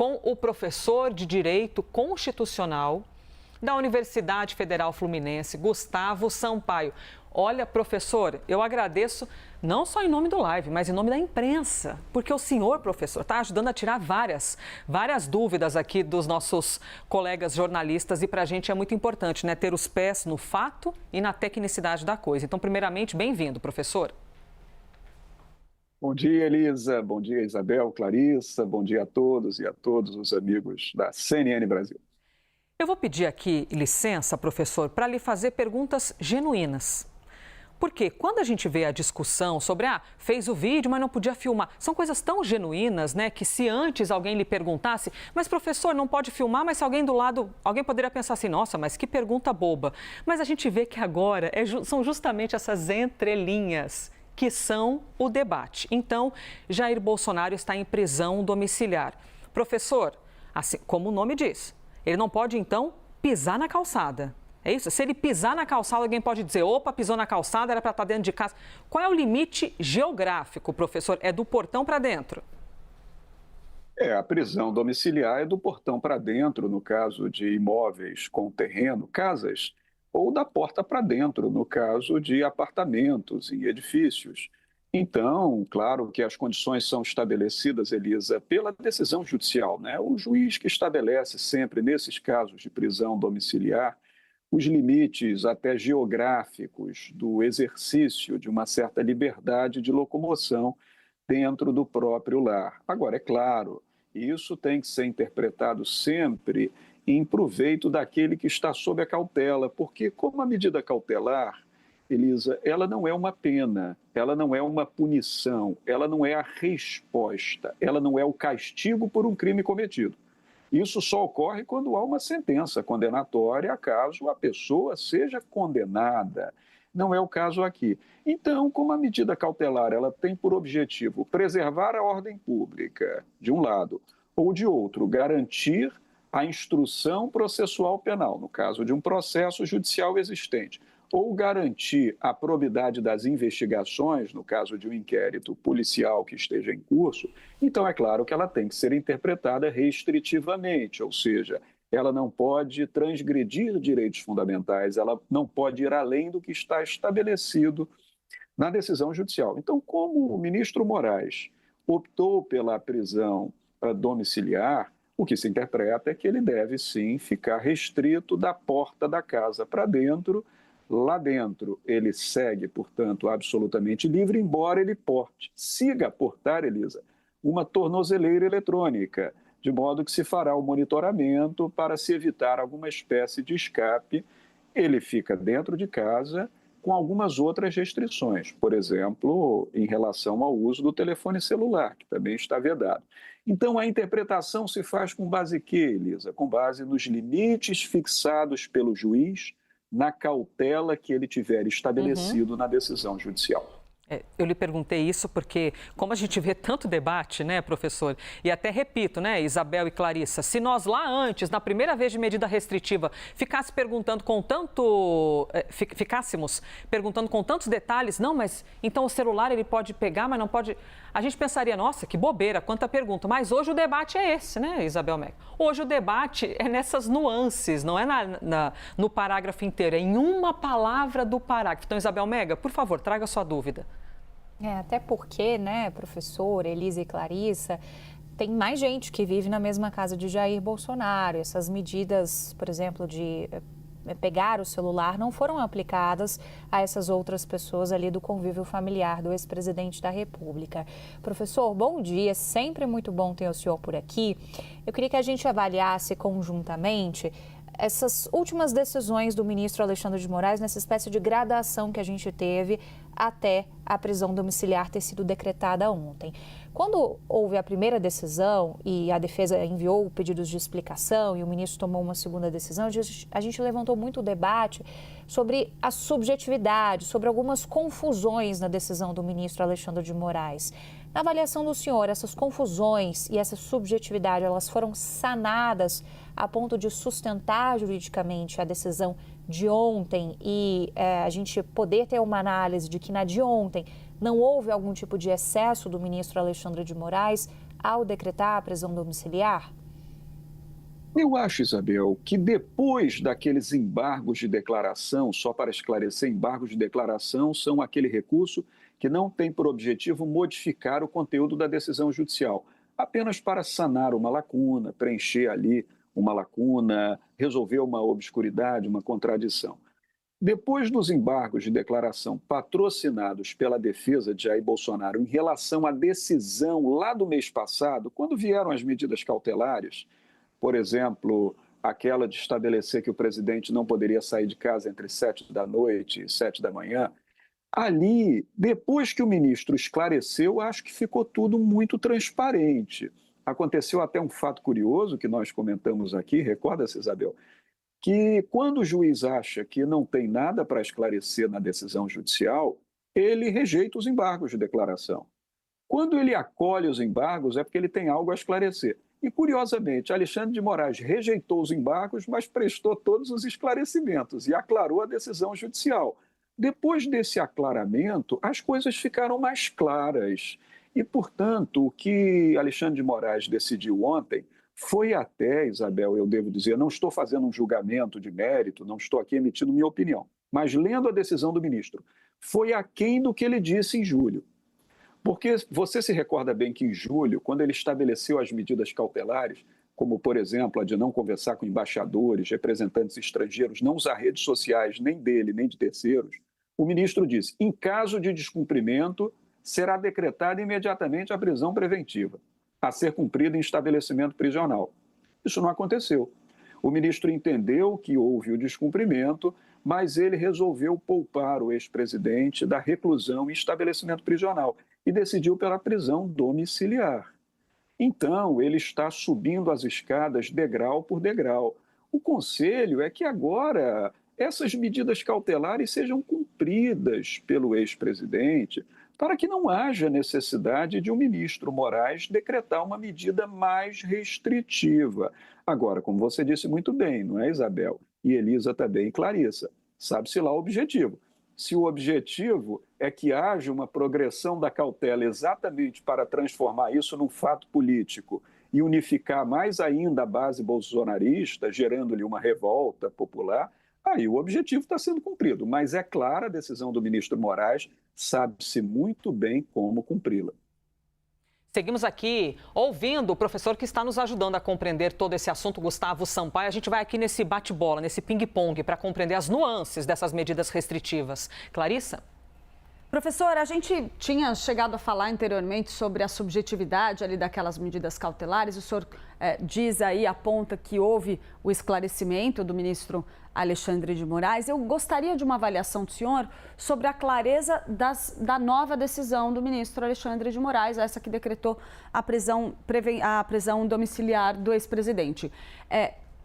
com o professor de Direito Constitucional da Universidade Federal Fluminense, Gustavo Sampaio. Olha, professor, eu agradeço não só em nome do Live, mas em nome da imprensa, porque o senhor, professor, está ajudando a tirar várias dúvidas aqui dos nossos colegas jornalistas e para a gente é muito importante, né, ter os pés no fato e na tecnicidade da coisa. Então, primeiramente, bem-vindo, professor. Bom dia, Elisa. Bom dia, Isabel, Clarissa. Bom dia a todos e a todos os amigos da CNN Brasil. Eu vou pedir aqui licença, professor, para lhe fazer perguntas genuínas. Porque quando a gente vê a discussão sobre, fez o vídeo, mas não podia filmar, são coisas tão genuínas, né, que se antes alguém lhe perguntasse, mas professor, não pode filmar, mas se alguém do lado, alguém poderia pensar assim, nossa, mas que pergunta boba. Mas a gente vê que agora são justamente essas entrelinhas que são o debate. Então, Jair Bolsonaro está em prisão domiciliar. Professor, assim como o nome diz, ele não pode, então, pisar na calçada. É isso? Se ele pisar na calçada, alguém pode dizer, opa, pisou na calçada, era para estar dentro de casa. Qual é o limite geográfico, professor? É do portão para dentro? A prisão domiciliar é do portão para dentro, no caso de imóveis com terreno, casas, ou da porta para dentro, no caso de apartamentos e edifícios. Então, claro que as condições são estabelecidas, Elisa, pela decisão judicial, né? O juiz que estabelece sempre, nesses casos de prisão domiciliar, os limites até geográficos do exercício de uma certa liberdade de locomoção dentro do próprio lar. Agora, é claro, isso tem que ser interpretado sempre em proveito daquele que está sob a cautela, porque como a medida cautelar, Elisa, ela não é uma pena, ela não é uma punição, ela não é a resposta, ela não é o castigo por um crime cometido. Isso só ocorre quando há uma sentença condenatória, caso a pessoa seja condenada. Não é o caso aqui. Então, como a medida cautelar ela tem por objetivo preservar a ordem pública, de um lado, ou de outro, garantir a instrução processual penal, no caso de um processo judicial existente, ou garantir a probidade das investigações, no caso de um inquérito policial que esteja em curso, então é claro que ela tem que ser interpretada restritivamente, ou seja, ela não pode transgredir direitos fundamentais, ela não pode ir além do que está estabelecido na decisão judicial. Então, como o ministro Moraes optou pela prisão domiciliar, o que se interpreta é que ele deve sim ficar restrito da porta da casa para dentro. Lá dentro, ele segue, portanto, absolutamente livre, embora ele siga a portar, Elisa, uma tornozeleira eletrônica, de modo que se fará o monitoramento para se evitar alguma espécie de escape. Ele fica dentro de casa com algumas outras restrições, por exemplo, em relação ao uso do telefone celular, que também está vedado. Então, a interpretação se faz com base em quê, Elisa? Com base nos limites fixados pelo juiz, na cautela que ele tiver estabelecido na decisão judicial. Eu lhe perguntei isso porque, como a gente vê tanto debate, né, professor? E até repito, né, Isabel e Clarissa, se nós lá antes, na primeira vez de medida restritiva, ficássemos perguntando com tantos detalhes, não, mas então o celular ele pode pegar, mas não pode... A gente pensaria, nossa, que bobeira, quanta pergunta. Mas hoje o debate é esse, né, Isabel Meg? Hoje o debate é nessas nuances, não é no parágrafo inteiro, é em uma palavra do parágrafo. Então, Isabel Mega, por favor, traga sua dúvida. Até porque, né, professor, Elisa e Clarissa, tem mais gente que vive na mesma casa de Jair Bolsonaro. Essas medidas, por exemplo, de pegar o celular não foram aplicadas a essas outras pessoas ali do convívio familiar do ex-presidente da República. Professor, bom dia, sempre muito bom ter o senhor por aqui. Eu queria que a gente avaliasse conjuntamente essas últimas decisões do ministro Alexandre de Moraes nessa espécie de gradação que a gente teve até a prisão domiciliar ter sido decretada ontem. Quando houve a primeira decisão e a defesa enviou pedidos de explicação e o ministro tomou uma segunda decisão, a gente levantou muito o debate sobre a subjetividade, sobre algumas confusões na decisão do ministro Alexandre de Moraes. Na avaliação do senhor, essas confusões e essa subjetividade, elas foram sanadas a ponto de sustentar juridicamente a decisão de ontem e a gente poder ter uma análise de que na de ontem não houve algum tipo de excesso do ministro Alexandre de Moraes ao decretar a prisão domiciliar? Eu acho, Isabel, que depois daqueles embargos de declaração, só para esclarecer, embargos de declaração são aquele recurso que não tem por objetivo modificar o conteúdo da decisão judicial, apenas para sanar uma lacuna, preencher ali uma lacuna, resolver uma obscuridade, uma contradição. Depois dos embargos de declaração patrocinados pela defesa de Jair Bolsonaro em relação à decisão lá do mês passado, quando vieram as medidas cautelares, por exemplo, aquela de estabelecer que o presidente não poderia sair de casa entre 7 da noite e 7 da manhã, ali, depois que o ministro esclareceu, acho que ficou tudo muito transparente. Aconteceu até um fato curioso que nós comentamos aqui, recorda-se, Isabel? Que quando o juiz acha que não tem nada para esclarecer na decisão judicial, ele rejeita os embargos de declaração. Quando ele acolhe os embargos, é porque ele tem algo a esclarecer. E, curiosamente, Alexandre de Moraes rejeitou os embargos, mas prestou todos os esclarecimentos e aclarou a decisão judicial. Depois desse aclaramento, as coisas ficaram mais claras. E, portanto, o que Alexandre de Moraes decidiu ontem foi até, Isabel, eu devo dizer, não estou fazendo um julgamento de mérito, não estou aqui emitindo minha opinião, mas lendo a decisão do ministro, foi aquém do que ele disse em julho. Porque você se recorda bem que em julho, quando ele estabeleceu as medidas cautelares, como, por exemplo, a de não conversar com embaixadores, representantes estrangeiros, não usar redes sociais nem dele, nem de terceiros, o ministro disse, em caso de descumprimento, será decretada imediatamente a prisão preventiva, a ser cumprida em estabelecimento prisional. Isso não aconteceu. O ministro entendeu que houve o descumprimento, mas ele resolveu poupar o ex-presidente da reclusão em estabelecimento prisional e decidiu pela prisão domiciliar. Então, ele está subindo as escadas degrau por degrau. O conselho é que agora essas medidas cautelares sejam cumpridas pelo ex-presidente para que não haja necessidade de o ministro Moraes decretar uma medida mais restritiva. Agora, como você disse muito bem, não é, Isabel? E Elisa também, e Clarissa, sabe-se lá o objetivo. Se o objetivo é que haja uma progressão da cautela exatamente para transformar isso num fato político e unificar mais ainda a base bolsonarista, gerando-lhe uma revolta popular, aí o objetivo está sendo cumprido. Mas é clara a decisão do ministro Moraes, sabe-se muito bem como cumpri-la. Seguimos aqui ouvindo o professor que está nos ajudando a compreender todo esse assunto, Gustavo Sampaio. A gente vai aqui nesse bate-bola, nesse ping-pong, para compreender as nuances dessas medidas restritivas. Clarissa? Professor, a gente tinha chegado a falar anteriormente sobre a subjetividade ali daquelas medidas cautelares. O senhor diz aí, aponta que houve o esclarecimento do ministro Alexandre de Moraes. Eu gostaria de uma avaliação do senhor sobre a clareza da nova decisão do ministro Alexandre de Moraes, essa que decretou a prisão domiciliar do ex-presidente.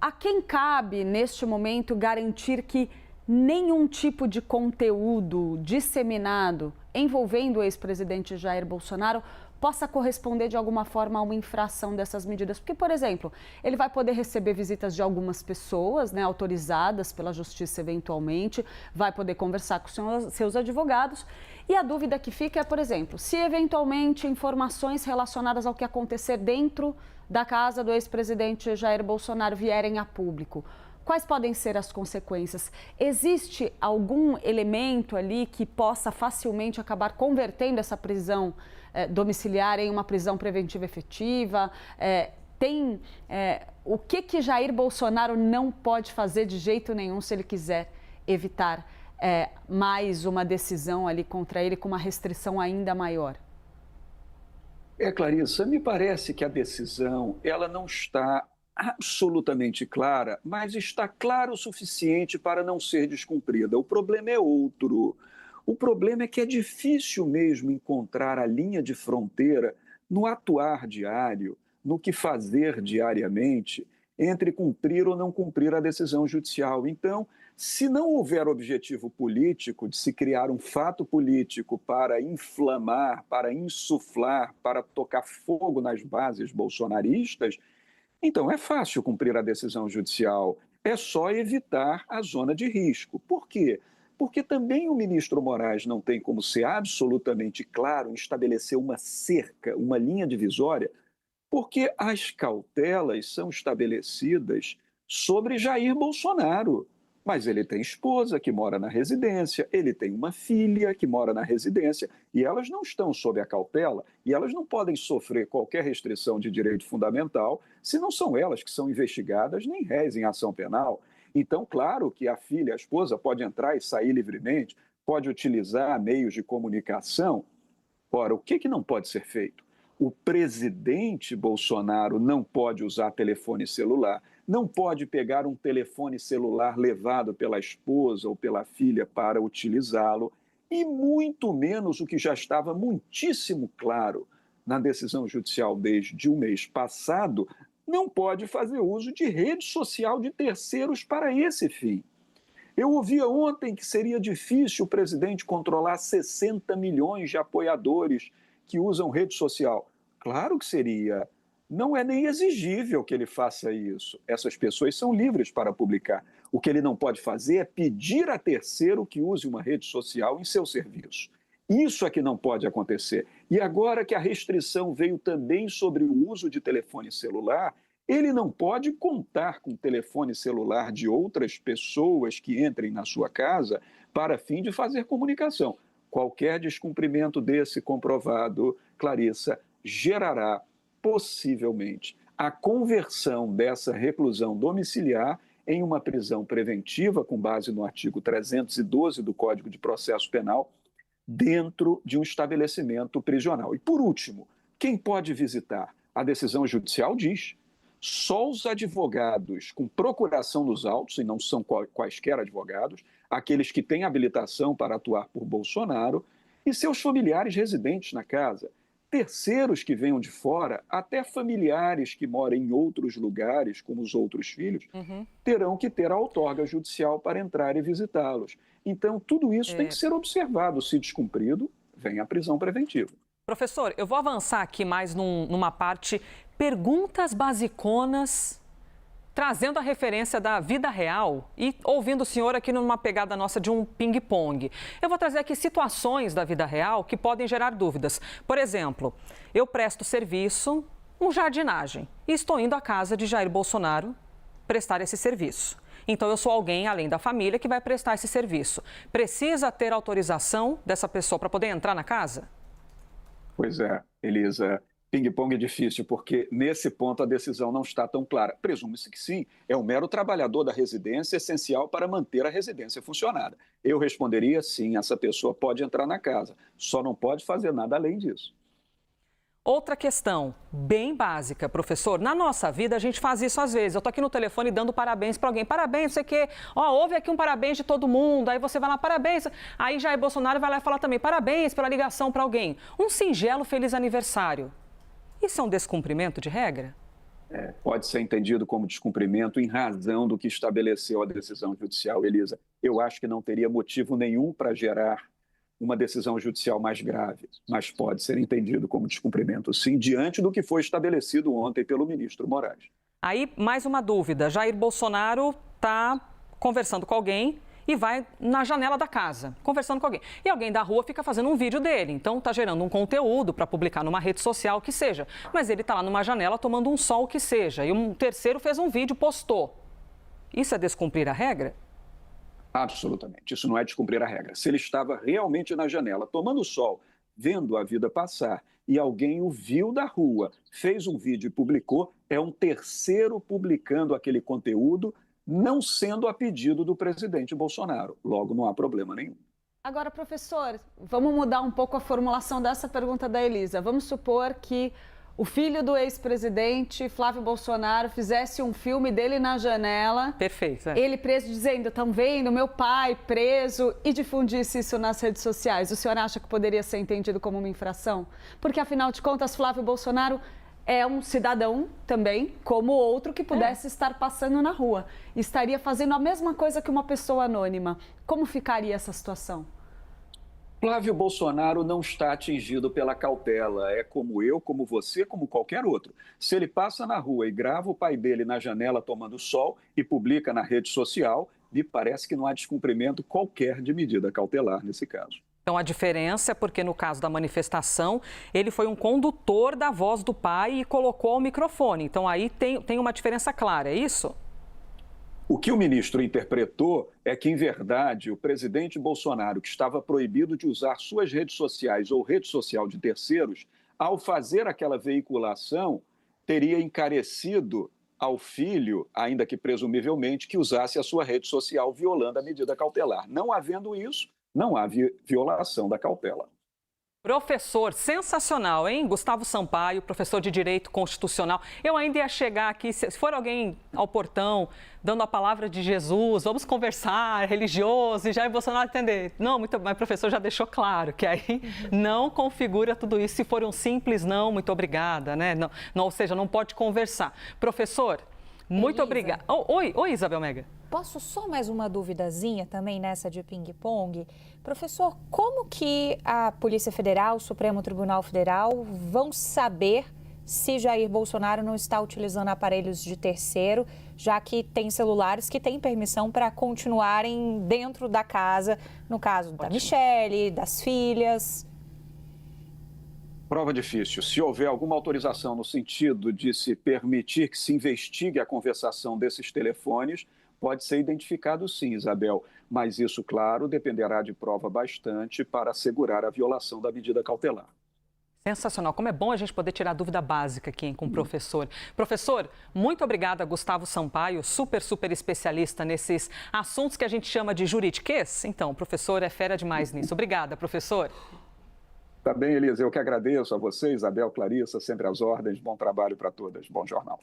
A quem cabe, neste momento, garantir que nenhum tipo de conteúdo disseminado envolvendo o ex-presidente Jair Bolsonaro possa corresponder de alguma forma a uma infração dessas medidas? Porque, por exemplo, ele vai poder receber visitas de algumas pessoas, né, autorizadas pela justiça eventualmente, vai poder conversar com seus advogados. E a dúvida que fica é, por exemplo, se eventualmente informações relacionadas ao que acontecer dentro da casa do ex-presidente Jair Bolsonaro vierem a público, quais podem ser as consequências? Existe algum elemento ali que possa facilmente acabar convertendo essa prisão domiciliar em uma prisão preventiva efetiva? O que Jair Bolsonaro não pode fazer de jeito nenhum se ele quiser evitar mais uma decisão ali contra ele com uma restrição ainda maior? Clarissa, me parece que a decisão ela não está absolutamente clara, mas está clara o suficiente para não ser descumprida. O problema é outro. O problema é que é difícil mesmo encontrar a linha de fronteira no atuar diário, no que fazer diariamente, entre cumprir ou não cumprir a decisão judicial. Então, se não houver objetivo político de se criar um fato político para inflamar, para insuflar, para tocar fogo nas bases bolsonaristas, então, é fácil cumprir a decisão judicial, é só evitar a zona de risco. Por quê? Porque também o ministro Moraes não tem como ser absolutamente claro em estabelecer uma cerca, uma linha divisória Porque as cautelas são estabelecidas sobre Jair Bolsonaro. Mas ele tem esposa que mora na residência, ele tem uma filha que mora na residência, e elas não estão sob a cautela, e elas não podem sofrer qualquer restrição de direito fundamental se não são elas que são investigadas nem réis em ação penal. Então, claro que a filha, a esposa, pode entrar e sair livremente, pode utilizar meios de comunicação. Ora, o que não pode ser feito? O presidente Bolsonaro não pode usar telefone celular, não pode pegar um telefone celular levado pela esposa ou pela filha para utilizá-lo, e muito menos o que já estava muitíssimo claro na decisão judicial desde o mês passado, não pode fazer uso de rede social de terceiros para esse fim. Eu ouvia ontem que seria difícil o presidente controlar 60 milhões de apoiadores que usam rede social. Claro que seria. Não é nem exigível que ele faça isso. Essas pessoas são livres para publicar. O que ele não pode fazer é pedir a terceiro que use uma rede social em seu serviço. Isso é que não pode acontecer. E agora que a restrição veio também sobre o uso de telefone celular, ele não pode contar com o telefone celular de outras pessoas que entrem na sua casa para fim de fazer comunicação. Qualquer descumprimento desse comprovado, Clarissa, gerará possivelmente a conversão dessa reclusão domiciliar em uma prisão preventiva, com base no artigo 312 do Código de Processo Penal, dentro de um estabelecimento prisional. E, por último, quem pode visitar? A decisão judicial diz: só os advogados com procuração nos autos, e não são quaisquer advogados, aqueles que têm habilitação para atuar por Bolsonaro, e seus familiares residentes na casa. Terceiros que venham de fora, até familiares que moram em outros lugares, como os outros filhos, terão que ter a outorga judicial para entrar e visitá-los. Então, tudo isso tem que ser observado. Se descumprido, vem a prisão preventiva. Professor, eu vou avançar aqui mais numa parte, perguntas basiconas, trazendo a referência da vida real e ouvindo o senhor aqui numa pegada nossa de um ping-pong. Eu vou trazer aqui situações da vida real que podem gerar dúvidas. Por exemplo, eu presto serviço, jardinagem, e estou indo à casa de Jair Bolsonaro prestar esse serviço. Então, eu sou alguém, além da família, que vai prestar esse serviço. Precisa ter autorização dessa pessoa para poder entrar na casa? Pois é, Elisa. Ping-pong é difícil, porque nesse ponto a decisão não está tão clara. Presume-se que sim, é um mero trabalhador da residência essencial para manter a residência funcionada. Eu responderia sim, essa pessoa pode entrar na casa, só não pode fazer nada além disso. Outra questão bem básica, professor. Na nossa vida, a gente faz isso às vezes. Eu estou aqui no telefone dando parabéns para alguém. Parabéns, não sei o quê. Houve aqui um parabéns de todo mundo. Aí você vai lá, parabéns. Aí Jair Bolsonaro vai lá e fala também, parabéns pela ligação para alguém. Um singelo feliz aniversário. Isso é um descumprimento de regra? Pode ser entendido como descumprimento em razão do que estabeleceu a decisão judicial, Elisa. Eu acho que não teria motivo nenhum para gerar uma decisão judicial mais grave, mas pode ser entendido como descumprimento, sim, diante do que foi estabelecido ontem pelo ministro Moraes. Aí, mais uma dúvida. Jair Bolsonaro está conversando com alguém e vai na janela da casa, conversando com alguém. E alguém da rua fica fazendo um vídeo dele. Então, está gerando um conteúdo para publicar numa rede social, que seja. Mas ele está lá numa janela tomando um sol, que seja. E um terceiro fez um vídeo, postou. Isso é descumprir a regra? Absolutamente. Isso não é descumprir a regra. Se ele estava realmente na janela, tomando sol, vendo a vida passar, e alguém o viu da rua, fez um vídeo e publicou, é um terceiro publicando aquele conteúdo, não sendo a pedido do presidente Bolsonaro. Logo, não há problema nenhum. Agora, professor, vamos mudar um pouco a formulação dessa pergunta da Elisa. Vamos supor que o filho do ex-presidente, Flávio Bolsonaro, fizesse um filme dele na janela. Perfeito. Ele preso dizendo, estão vendo, meu pai preso, e difundisse isso nas redes sociais. O senhor acha que poderia ser entendido como uma infração? Porque, afinal de contas, Flávio Bolsonaro é um cidadão também, como outro que pudesse estar passando na rua. Estaria fazendo a mesma coisa que uma pessoa anônima. Como ficaria essa situação? Flávio Bolsonaro não está atingido pela cautela. É como eu, como você, como qualquer outro. Se ele passa na rua e grava o pai dele na janela tomando sol e publica na rede social, me parece que não há descumprimento qualquer de medida cautelar nesse caso. Então, a diferença é porque, no caso da manifestação, ele foi um condutor da voz do pai e colocou o microfone. Então, aí tem uma diferença clara, é isso? O que o ministro interpretou é que, em verdade, o presidente Bolsonaro, que estava proibido de usar suas redes sociais ou rede social de terceiros, ao fazer aquela veiculação, teria encarecido ao filho, ainda que presumivelmente, que usasse a sua rede social violando a medida cautelar. Não havendo isso, não há violação da cautela. Professor, sensacional, hein? Gustavo Sampaio, professor de Direito Constitucional. Eu ainda ia chegar aqui, se for alguém ao portão, dando a palavra de Jesus, vamos conversar, religioso, e Jair Bolsonaro entender. Não, mas o professor já deixou claro que aí não configura tudo isso. Se for um simples não, muito obrigada, né? Não, ou seja, não pode conversar. Professor, muito obrigada. Oi, Isabel Mega. Posso só mais uma duvidazinha também nessa de ping-pong? Professor, como que a Polícia Federal, o Supremo Tribunal Federal vão saber se Jair Bolsonaro não está utilizando aparelhos de terceiro, já que tem celulares que têm permissão para continuarem dentro da casa, no caso da Michele, das filhas? Prova difícil. Se houver alguma autorização no sentido de se permitir que se investigue a conversação desses telefones, pode ser identificado sim, Isabel, mas isso, claro, dependerá de prova bastante para assegurar a violação da medida cautelar. Sensacional. Como é bom a gente poder tirar dúvida básica aqui, hein, com o professor. Professor, muito obrigada, Gustavo Sampaio, super especialista nesses assuntos que a gente chama de juridiquês. Então, o professor é fera demais nisso. Obrigada, professor. Tá bem, Elisa. Eu que agradeço a você, Isabel, Clarissa, sempre às ordens. Bom trabalho para todas. Bom jornal.